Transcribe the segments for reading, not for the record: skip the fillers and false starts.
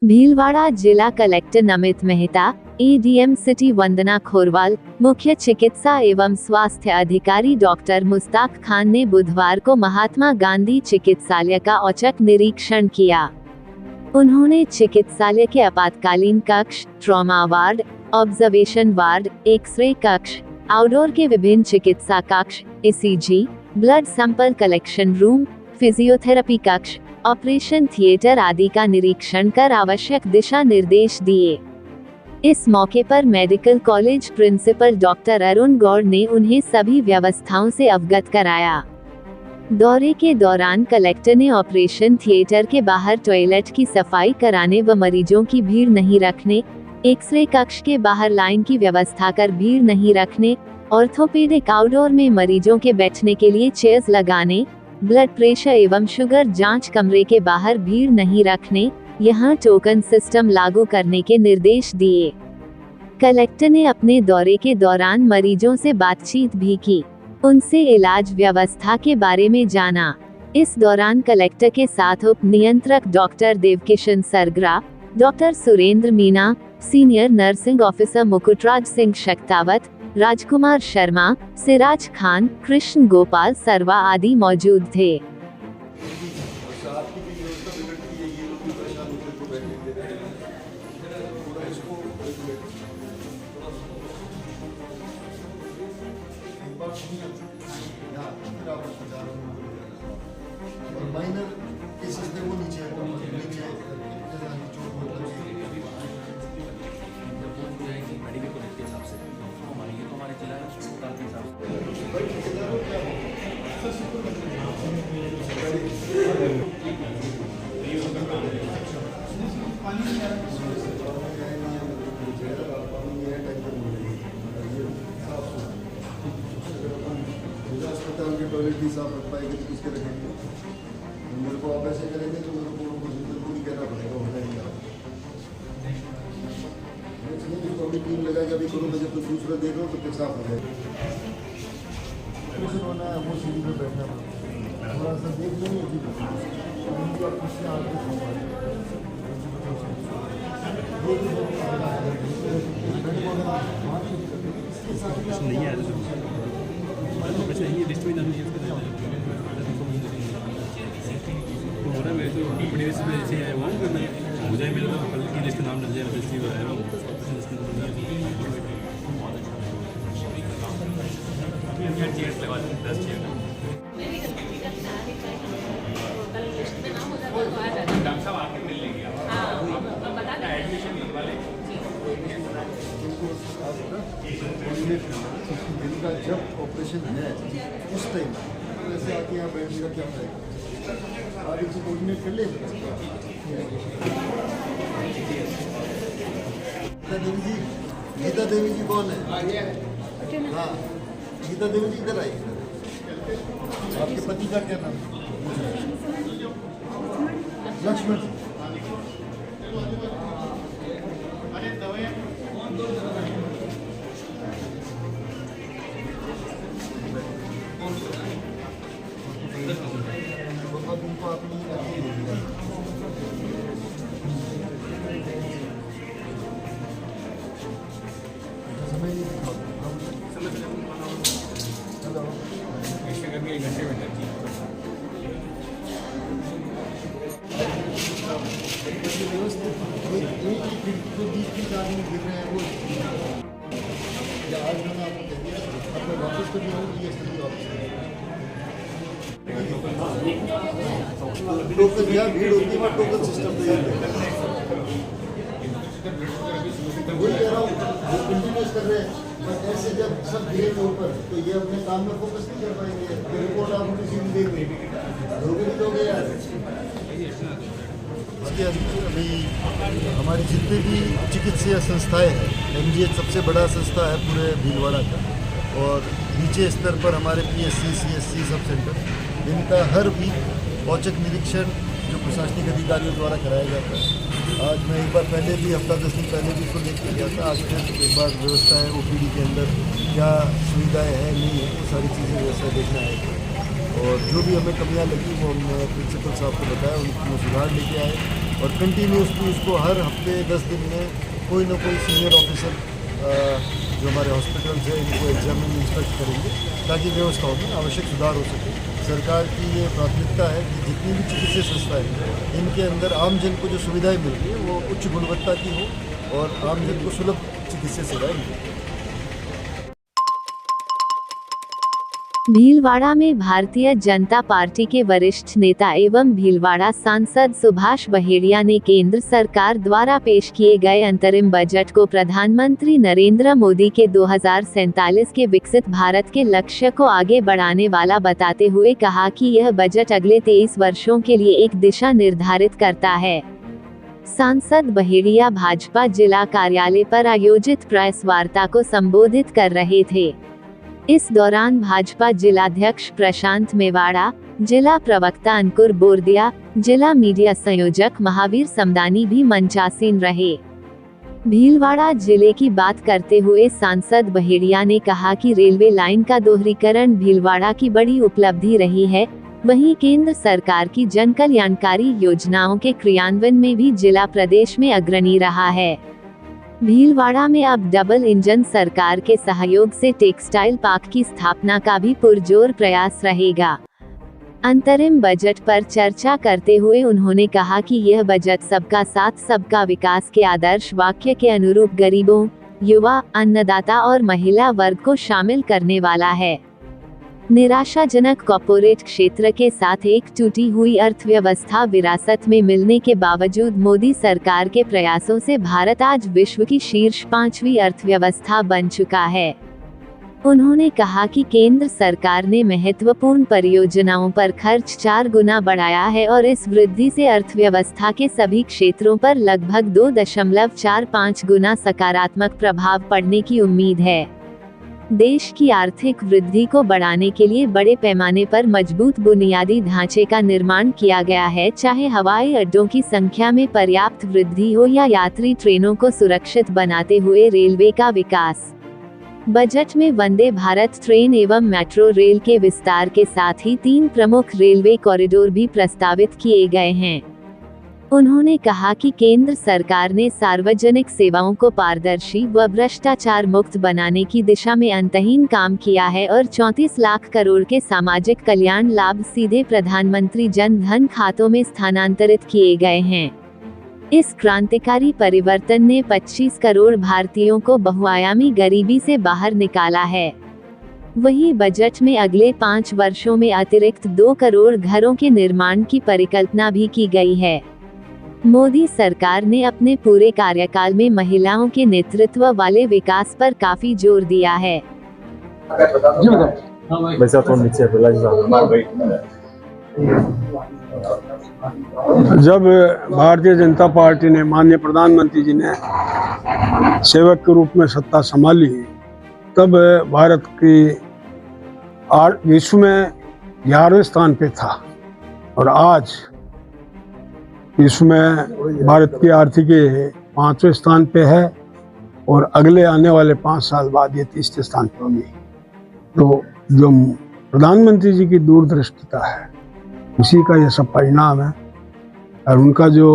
भीलवाड़ा जिला collector Namit Mehta, ADM city Vandana Khorwal, मुख्य चिकित्सा एवं स्वास्थ्य अधिकारी डॉक्टर मुस्ताक खान ने बुधवार को महात्मा गांधी चिकित्सालय का औचक निरीक्षण किया। उन्होंने चिकित्सालय के आपातकालीन कक्ष, trauma ward, observation ward, x-ray कक्ष, आउटडोर के विभिन्न चिकित्सा कक्ष, ECG, blood sample collection room, physiotherapy कक्ष, ऑपरेशन थिएटर आदि का निरीक्षण कर आवश्यक दिशा निर्देश दिए। इस मौके पर medical college principal doctor Arun Gaur ने उन्हें सभी व्यवस्थाओं से अवगत कराया। दौरे के दौरान कलेक्टर ने ऑपरेशन थिएटर के बाहर टॉयलेट की सफाई कराने व मरीजों की भीड़ नहीं रखने, एक्सरे कक्ष के बाहर लाइन की व्यवस्था कर भीड़ नहीं रखने, ऑर्थोपेडिक आउटडोर में मरीजों के बैठने के लिए चेयर्स लगाने, ब्लड प्रेशर एवं शुगर जांच कमरे के बाहर भीड़ नहीं रखने, यहां टोकन सिस्टम लागू करने के निर्देश दिए। कलेक्टर ने अपने दौरे के दौरान मरीजों से बातचीत भी की, उनसे इलाज व्यवस्था के बारे में जाना। इस दौरान कलेक्टर के साथ उप नियंत्रक doctor Devkishan Sargara, doctor Surendra Meena, senior nursing officer Mukutraj Singh Shaktawat, Rajkumar Sharma, Siraj Khan, Krishna Gopal Sarwa आदि मौजूद थे। माइनर केसेस में वो नीचे मेडिकल कॉलेज के हिसाब से हमारे जिला अस्पताल के हिसाब अस्पताल के टॉयलेट भी साफ रख पाएंगे तो उसके रखेंगे। मेरे को आप ऐसे करेंगे तो मेरे को नहीं कहना पड़ेगा, होता ही नहीं। अभी टीम लगाएगा, अभी करूँगा, जब तो दूसरा देख लो तो फिर साफ हो जाएगा। होना है वो सीढ़ी में बैठना पड़ेगा, थोड़ा सा देख लेंगे नहीं है वैसे ये लिस्ट में नहीं है तो हो रहा है। मैं तो बड़ी लिस्ट में ऐसे आया हुआ हूँ, मुझे मेरा तो कल की लिस्ट नाम डल जाएगा, लिस्ट में आया हूँ चेयर्स लगा 10 चेयर डॉक्टर साहब आके मिल लेंगे एडमिशन लगवा लें। जिनका जब ऑपरेशन है उस टाइम वैसे आके यहाँ बैठने का क्या फायदा, आप इसे कोऑर्डिनेट कर ले। गीता देवी जी कौन है? हाँ, गीता देवी जी इधर आइए। आपके पति का क्या नाम? लक्ष्मण। उनको अपनी समय नहीं घंटे में गिर रहे हैं वो आज मैंने आपको कह दिया, अपने वापस तो भी ये सभी टोकन जहाँ भीड़ होती है वहाँ टोकन सिस्टम तैयार वही कह रहा हूँ, जो कंटिन्यूस कर रहे हैं, बट ऐसे जब सब गिरे के ऊपर तो ये अपने काम में फोकस नहीं कर पाएंगे। रिपोर्ट आप उन्हें सीधी देख रहे लोग भी लोग यार। अभी हमारी जितनी भी चिकित्सीय संस्थाएं हैं, एमजीएच सबसे बड़ा संस्था है पूरे भीलवाड़ा का, और नीचे स्तर पर हमारे पीएससी, सीएससी सब सेंटर, इनका हर वीक औचक निरीक्षण जो प्रशासनिक अधिकारियों द्वारा कराया जाता है। आज मैं एक बार पहले भी, हफ्ता 10 दिन पहले भी इसको देख के गया था। आज फिर एक बार व्यवस्था है ओपीडी के अंदर क्या सुविधाएँ हैं नहीं है, वो सारी चीज़ें व्यवस्था देखना है। और जो भी हमें कमियां लगी वो हमने प्रिंसिपल साहब को बताया, उनको सुधार लेके आए। और कंटिन्यूसली उसको हर हफ्ते 10 दिन में कोई ना कोई सीनियर ऑफिसर जो हमारे हॉस्पिटल्स हैं इनको एग्जामिन इंस्पेक्ट करेंगे ताकि व्यवस्थाओं में आवश्यक सुधार हो सके। सरकार की ये प्राथमिकता है कि जितनी भी चिकित्सा संस्थाएं हैं इनके अंदर आम जन को जो सुविधाएं मिल रही है वो उच्च गुणवत्ता की हो और आम जन को सुलभ चिकित्सा सेवाएं मिलें। भीलवाड़ा में भारतीय जनता पार्टी के वरिष्ठ नेता एवं भीलवाड़ा सांसद सुभाष बहेड़िया ने केंद्र सरकार द्वारा पेश किए गए अंतरिम बजट को प्रधानमंत्री नरेंद्र मोदी के 2047 के विकसित भारत के लक्ष्य को आगे बढ़ाने वाला बताते हुए कहा कि यह बजट अगले 23 वर्षों के लिए एक दिशा निर्धारित करता है। सांसद बहेड़िया भाजपा जिला कार्यालय पर आयोजित प्रेस वार्ता को संबोधित कर रहे थे। इस दौरान भाजपा जिलाध्यक्ष प्रशांत मेवाड़ा, जिला प्रवक्ता अंकुर बोरदिया, जिला मीडिया संयोजक महावीर समदानी भी मंचासीन रहे। भीलवाड़ा जिले की बात करते हुए सांसद बहेड़िया ने कहा कि रेलवे लाइन का दोहरीकरण भीलवाड़ा की बड़ी उपलब्धि रही है, वहीं केंद्र सरकार की जन कल्याणकारी योजनाओं के क्रियान्वयन में भी जिला प्रदेश में अग्रणी रहा है। भीलवाड़ा में अब डबल इंजन सरकार के सहयोग से टेक्सटाइल पार्क की स्थापना का भी पुरजोर प्रयास रहेगा। अंतरिम बजट पर चर्चा करते हुए उन्होंने कहा कि यह बजट सबका साथ सबका विकास के आदर्श वाक्य के अनुरूप गरीबों, युवा, अन्नदाता और महिला वर्ग को शामिल करने वाला है। निराशाजनक कॉर्पोरेट क्षेत्र के साथ एक टूटी हुई अर्थव्यवस्था विरासत में मिलने के बावजूद मोदी सरकार के प्रयासों से भारत आज विश्व की शीर्ष 5वीं अर्थव्यवस्था बन चुका है। उन्होंने कहा कि केंद्र सरकार ने महत्वपूर्ण परियोजनाओं पर खर्च 4 गुना बढ़ाया है और इस वृद्धि से अर्थव्यवस्था के सभी क्षेत्रों पर लगभग 2.45 गुना सकारात्मक प्रभाव पड़ने की उम्मीद है। देश की आर्थिक वृद्धि को बढ़ाने के लिए बड़े पैमाने पर मजबूत बुनियादी ढांचे का निर्माण किया गया है, चाहे हवाई अड्डों की संख्या में पर्याप्त वृद्धि हो या यात्री ट्रेनों को सुरक्षित बनाते हुए रेलवे का विकास। बजट में वंदे भारत ट्रेन एवं मेट्रो रेल के विस्तार के साथ ही 3 प्रमुख रेलवे कॉरिडोर भी प्रस्तावित किए गए हैं। उन्होंने कहा कि केंद्र सरकार ने सार्वजनिक सेवाओं को पारदर्शी व भ्रष्टाचार मुक्त बनाने की दिशा में अंतहीन काम किया है और 34 लाख करोड़ के सामाजिक कल्याण लाभ सीधे प्रधानमंत्री जन धन खातों में स्थानांतरित किए गए हैं। इस क्रांतिकारी परिवर्तन ने 25 करोड़ भारतीयों को बहुआयामी गरीबी से बाहर निकाला है। वहीं बजट में अगले 5 वर्षों में अतिरिक्त 2 करोड़ घरों के निर्माण की परिकल्पना भी की गई है। मोदी सरकार ने अपने पूरे कार्यकाल में महिलाओं के नेतृत्व वाले विकास पर काफी जोर दिया है। जब भारतीय जनता पार्टी ने माननीय प्रधानमंत्री जी ने सेवक के रूप में सत्ता संभाली, तब भारत की विश्व में 11वें स्थान पे था और आज विश्व में भारत की आर्थिकी 5वें स्थान पे है और अगले आने वाले 5 साल बाद ये 30वें स्थान पे होगी। तो जो प्रधानमंत्री जी की दूरदृष्टिता है उसी का ये सब परिणाम है और उनका जो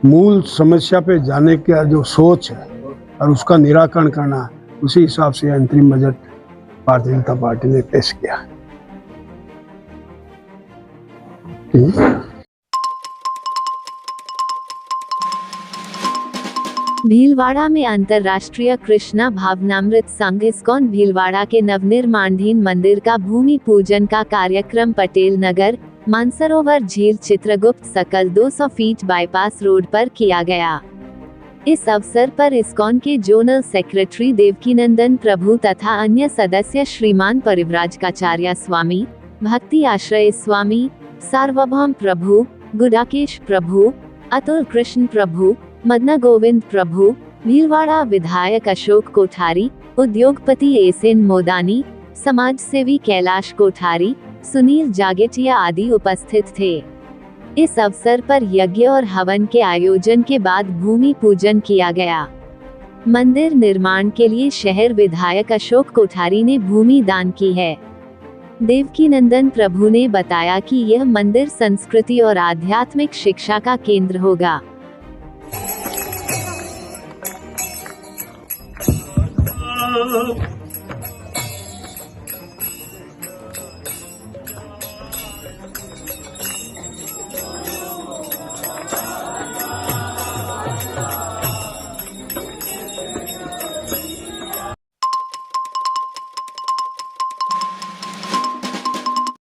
मूल समस्या पे जाने का जो सोच है और उसका निराकरण करना, उसी हिसाब से अंतरिम बजट भारतीय जनता पार्टी ने पेश किया है। भीलवाड़ा में अंतर्राष्ट्रीय कृष्णा भावनामृत संघ इस्कॉन भीलवाड़ा के नवनिर्माणाधीन मंदिर का भूमि पूजन का कार्यक्रम पटेल नगर, मानसरोवर झील चित्रगुप्त सकल 200 फीट बाईपास रोड पर किया गया। इस अवसर पर इस्कॉन के जोनल सेक्रेटरी देवकीनंदन प्रभु तथा अन्य सदस्य श्रीमान परिव्राजकाचार्य स्वामी, भक्ति आश्रय स्वामी, सार्वभौम प्रभु, गुडाकेश प्रभु, अतुल कृष्ण प्रभु, मदना गोविंद प्रभु, भीलवाड़ा विधायक अशोक कोठारी, उद्योगपति एसएन मोदानी, समाज सेवी कैलाश कोठारी, सुनील जागेटिया आदि उपस्थित थे। इस अवसर पर यज्ञ और हवन के आयोजन के बाद भूमि पूजन किया गया। मंदिर निर्माण के लिए शहर विधायक अशोक कोठारी ने भूमि दान की है। देवकीनंदन प्रभु ने बताया कि यह मंदिर संस्कृति और आध्यात्मिक शिक्षा का केंद्र होगा।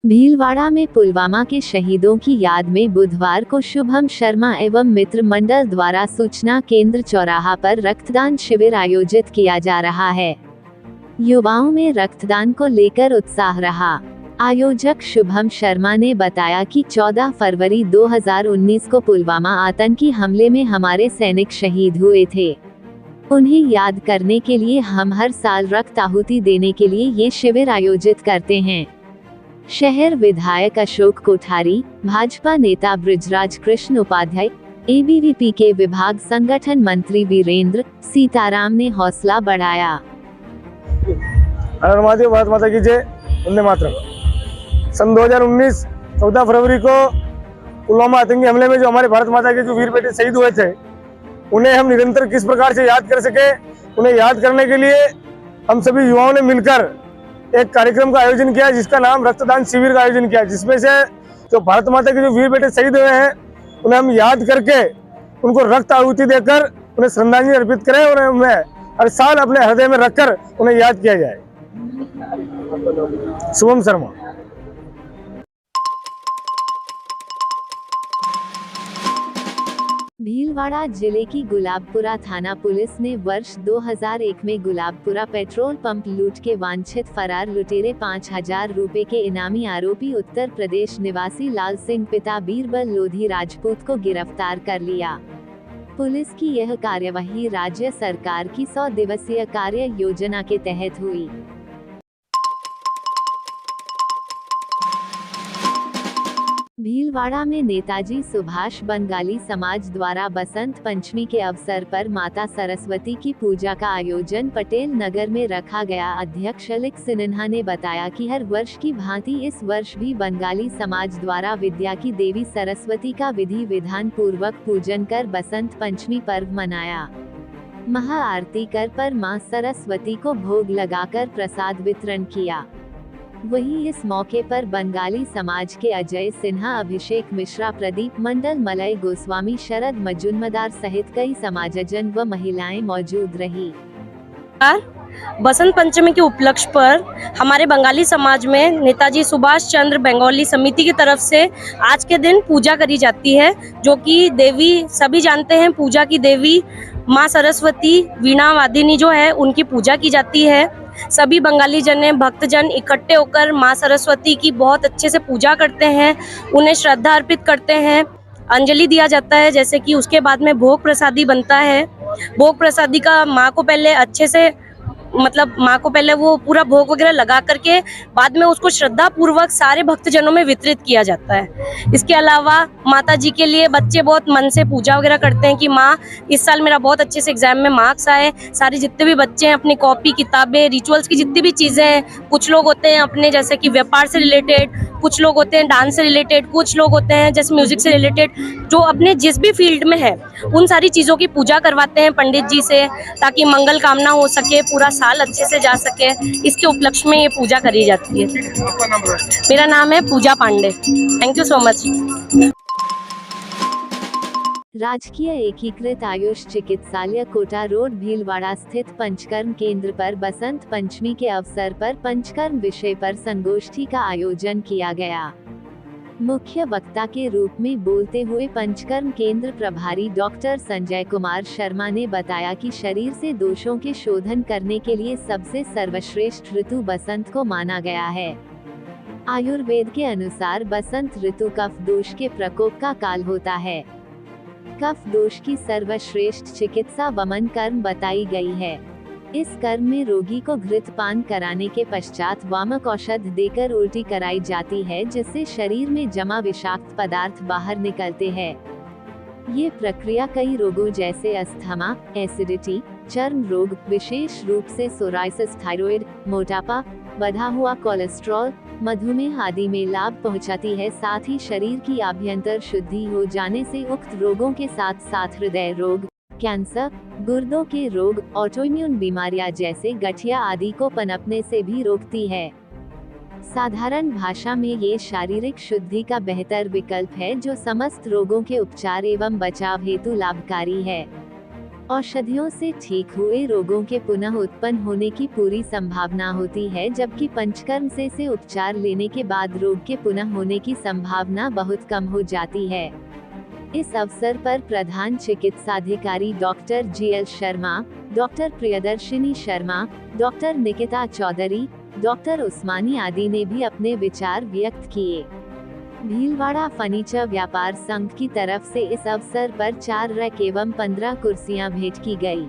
भीलवाड़ा में पुलवामा के शहीदों की याद में बुधवार को शुभम शर्मा एवं मित्र मंडल द्वारा सूचना केंद्र चौराहा पर रक्तदान शिविर आयोजित किया जा रहा है। युवाओं में रक्तदान को लेकर उत्साह रहा। आयोजक शुभम शर्मा ने बताया कि 14 फरवरी 2019 को पुलवामा आतंकी हमले में हमारे सैनिक शहीद हुए थे। उन्हें याद करने के लिए हम हर साल रक्त आहुति देने के लिए ये शिविर आयोजित करते हैं। शहर विधायक अशोक कोठारी, भाजपा नेता बृजराज कृष्ण उपाध्याय, एबीवीपी के विभाग संगठन मंत्री वीरेंद्र सीताराम ने हौसला बढ़ाया। भारत माता की जय, वंदे मातरम। सन 2019 14 फरवरी को पुलवामा आतंकी हमले में जो हमारे भारत माता के जो वीर बेटे शहीद हुए थे, उन्हें हम निरंतर किस प्रकार से याद कर सके, उन्हें याद करने के लिए हम सभी युवाओं ने मिलकर एक कार्यक्रम का आयोजन किया, जिसका नाम रक्तदान शिविर का आयोजन किया, जिसमें से जो भारत माता के जो वीर बेटे शहीद हुए हैं उन्हें हम याद करके उनको रक्त आहुति देकर उन्हें श्रद्धांजलि अर्पित करें और उन्हें हर साल अपने हृदय में रखकर उन्हें याद किया जाए। शुभम शर्मा। भीलवाड़ा जिले की गुलाबपुरा थाना पुलिस ने वर्ष 2001 में गुलाबपुरा पेट्रोल पंप लूट के वांछित फरार लुटेरे 5000 रुपए के इनामी आरोपी उत्तर प्रदेश निवासी लाल सिंह पिता बीरबल लोधी राजपूत को गिरफ्तार कर लिया। पुलिस की यह कार्यवाही राज्य सरकार की 100 दिवसीय कार्य योजना के तहत हुई। भीलवाड़ा में नेताजी सुभाष बंगाली समाज द्वारा बसंत पंचमी के अवसर पर माता सरस्वती की पूजा का आयोजन पटेल नगर में रखा गया। अध्यक्ष अलिक सिन्हा ने बताया कि हर वर्ष की भांति इस वर्ष भी बंगाली समाज द्वारा विद्या की देवी सरस्वती का विधि विधान पूर्वक पूजन कर बसंत पंचमी पर्व मनाया। महाआरती कर पर मां सरस्वती को भोग लगाकर प्रसाद वितरण किया। वहीं इस मौके पर बंगाली समाज के अजय सिन्हा, अभिषेक मिश्रा, प्रदीप मंडल, मलय गोस्वामी, शरद मजुमदार सहित कई समाजजन व महिलाएं मौजूद रही। बसंत पंचमी के उपलक्ष्य पर हमारे बंगाली समाज में नेताजी सुभाष चंद्र बंगाली समिति की तरफ से आज के दिन पूजा करी जाती है, जो कि देवी सभी जानते हैं, पूजा की देवी माँ सरस्वती वीणा वादिनी जो है उनकी पूजा की जाती है। सभी बंगाली जन भक्तजन इकट्ठे होकर माँ सरस्वती की बहुत अच्छे से पूजा करते हैं, उन्हें श्रद्धा अर्पित करते हैं, अंजलि दिया जाता है। जैसे कि उसके बाद में भोग प्रसादी बनता है। भोग प्रसादी का माँ को पहले अच्छे से माँ को पहले वो पूरा भोग वगैरह लगा करके बाद में उसको श्रद्धा पूर्वक सारे भक्तजनों में वितरित किया जाता है। इसके अलावा माता जी के लिए बच्चे बहुत मन से पूजा वगैरह करते हैं कि माँ इस साल मेरा बहुत अच्छे से एग्जाम में मार्क्स आए। सारे जितने भी बच्चे हैं अपनी कॉपी किताबें रिचुअल्स की जितनी भी चीज़ें हैं, कुछ लोग होते हैं अपने जैसे कि व्यापार से रिलेटेड, कुछ लोग होते हैं डांस से रिलेटेड, कुछ लोग होते हैं जैसे म्यूजिक से रिलेटेड, जो अपने जिस भी फील्ड में है उन सारी चीज़ों की पूजा करवाते हैं पंडित जी से, ताकि मंगल कामना हो सके, पूरा साल अच्छे से जा सके। इसके उपलक्ष्य में ये पूजा करी जाती है। मेरा नाम है Pooja Pandey. Thank you so much. राजकीय एकीकृत आयुष चिकित्सालय कोटा रोड भीलवाड़ा स्थित पंचकर्म केंद्र पर बसंत पंचमी के अवसर पर पंचकर्म विषय पर संगोष्ठी का आयोजन किया गया। मुख्य वक्ता के रूप में बोलते हुए पंचकर्म केंद्र प्रभारी डॉक्टर संजय कुमार शर्मा ने बताया कि शरीर से दोषों के शोधन करने के लिए सबसे सर्वश्रेष्ठ ऋतु बसंत को माना गया है। आयुर्वेद के अनुसार बसंत ऋतु कफ दोष के प्रकोप का काल होता है। कफ दोष की सर्वश्रेष्ठ चिकित्सा वमन कर्म बताई गई है। इस कर्म में रोगी को घृत पान कराने के पश्चात वामक औषध देकर उल्टी कराई जाती है, जिससे शरीर में जमा विषाक्त पदार्थ बाहर निकलते हैं। ये प्रक्रिया कई रोगों जैसे अस्थमा, एसिडिटी, चर्म रोग, विशेष रूप से सोराइसिस, थायराइड, मोटापा, बढ़ा हुआ कोलेस्ट्रॉल, मधुमेह आदि में लाभ पहुंचाती है। साथ ही शरीर की आभ्यंतर शुद्धि हो जाने से उक्त रोगों के साथ साथ हृदय रोग, कैंसर, गुर्दों के रोग, ऑटोइम्यून बीमारियां जैसे गठिया आदि को पनपने से भी रोकती है। साधारण भाषा में ये शारीरिक शुद्धि का बेहतर विकल्प है जो समस्त रोगों के उपचार एवं बचाव हेतु लाभकारी है। औषधियों से ठीक हुए रोगों के पुनः उत्पन्न होने की पूरी संभावना होती है, जबकि पंचकर्म से उपचार लेने के बाद रोग के पुनः होने की संभावना बहुत कम हो जाती है। इस अवसर पर प्रधान चिकित्साधिकारी doctor GL Sharma, doctor Priyadarshini Sharma, doctor Nikita Chaudhary, doctor Usmani आदि ने भी अपने विचार व्यक्त किए। भीलवाड़ा फर्नीचर व्यापार संघ की तरफ से इस अवसर पर 4 रैक एवं 15 कुर्सियां भेंट की गई।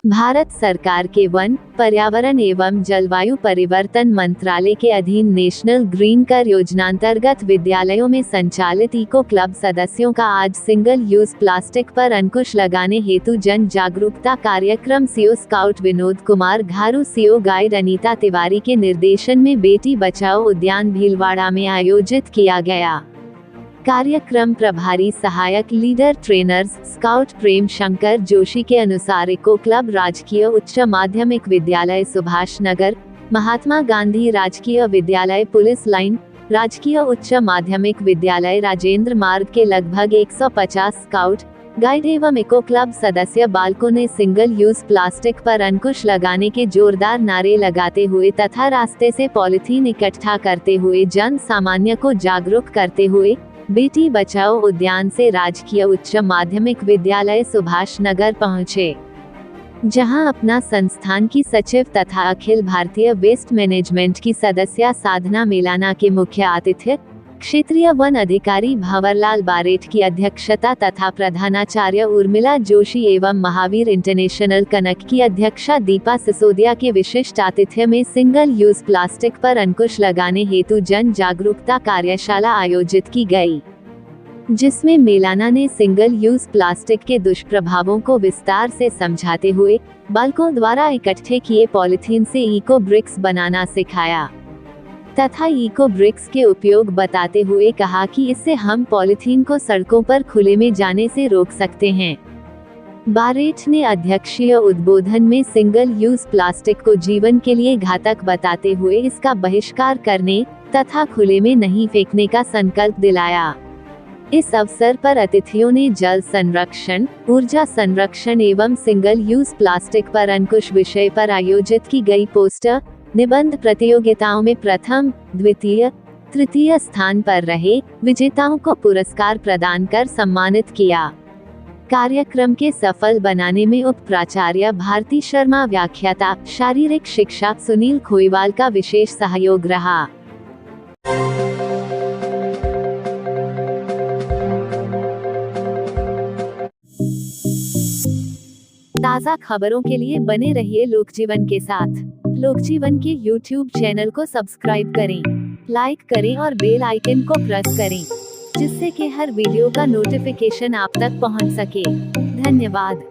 भारत सरकार के वन, पर्यावरण एवं जलवायु परिवर्तन मंत्रालय के अधीन नेशनल ग्रीन कर योजनांतर्गत विद्यालयों में संचालित इको क्लब सदस्यों का आज सिंगल यूज प्लास्टिक पर अंकुश लगाने हेतु जन जागरूकता कार्यक्रम सीओ स्काउट विनोद कुमार घारू, सीओ गाइड अनीता तिवारी के निर्देशन में बेटी बचाओ उद्यान भीलवाड़ा में आयोजित किया गया। कार्यक्रम प्रभारी सहायक leader trainers scout Prem Shankar Joshi के अनुसार इको क्लब राजकीय उच्च माध्यमिक विद्यालय सुभाष नगर, महात्मा गांधी राजकीय विद्यालय पुलिस लाइन, राजकीय उच्च माध्यमिक विद्यालय राजेंद्र मार्ग के लगभग 150 स्काउट गाइड एवं इको क्लब सदस्य बालकों ने सिंगल यूज प्लास्टिक पर अंकुश लगाने के जोरदार नारे लगाते हुए तथा रास्ते से पॉलिथीन इकट्ठा करते हुए जन सामान्य को जागरूक करते हुए बेटी बचाओ उद्यान से राजकीय उच्च माध्यमिक विद्यालय सुभाष नगर पहुंचे, जहां अपना संस्थान की सचिव तथा अखिल भारतीय वेस्ट मैनेजमेंट की सदस्य साधना मेलाना के मुख्य आतिथ्य, क्षेत्रीय वन अधिकारी भंवरलाल बारेठ की अध्यक्षता तथा प्रधानाचार्य उर्मिला जोशी एवं महावीर इंटरनेशनल कनक की अध्यक्षा दीपा सिसोदिया के विशिष्ट आतिथ्य में सिंगल यूज प्लास्टिक पर अंकुश लगाने हेतु जन जागरूकता कार्यशाला आयोजित की गई, जिसमें मेलाना ने सिंगल यूज प्लास्टिक के दुष्प्रभावों को विस्तार से समझाते हुए बालकों द्वारा इकट्ठे किए पॉलिथीन से इको ब्रिक्स बनाना सिखाया तथा इको ब्रिक्स के उपयोग बताते हुए कहा कि इससे हम पॉलिथीन को सड़कों पर खुले में जाने से रोक सकते हैं। बारेठ ने अध्यक्षीय उद्बोधन में सिंगल यूज प्लास्टिक को जीवन के लिए घातक बताते हुए इसका बहिष्कार करने तथा खुले में नहीं फेंकने का संकल्प दिलाया। इस अवसर पर अतिथियों ने जल संरक्षण, ऊर्जा संरक्षण एवं सिंगल यूज प्लास्टिक पर अंकुश विषय पर आयोजित की गई पोस्टर, निबंध प्रतियोगिताओं में प्रथम, द्वितीय, तृतीय स्थान पर रहे विजेताओं को पुरस्कार प्रदान कर सम्मानित किया। कार्यक्रम के सफल बनाने में उप प्राचार्य भारती शर्मा, व्याख्याता शारीरिक शिक्षा सुनील खोईवाल का विशेष सहयोग रहा। ताज़ा खबरों के लिए बने रहिए लोकजीवन के साथ। लोकजीवन के YouTube चैनल को सब्सक्राइब करें, लाइक करें और बेल आइकन को प्रेस करें, जिससे कि हर वीडियो का नोटिफिकेशन आप तक पहुंच सके। धन्यवाद।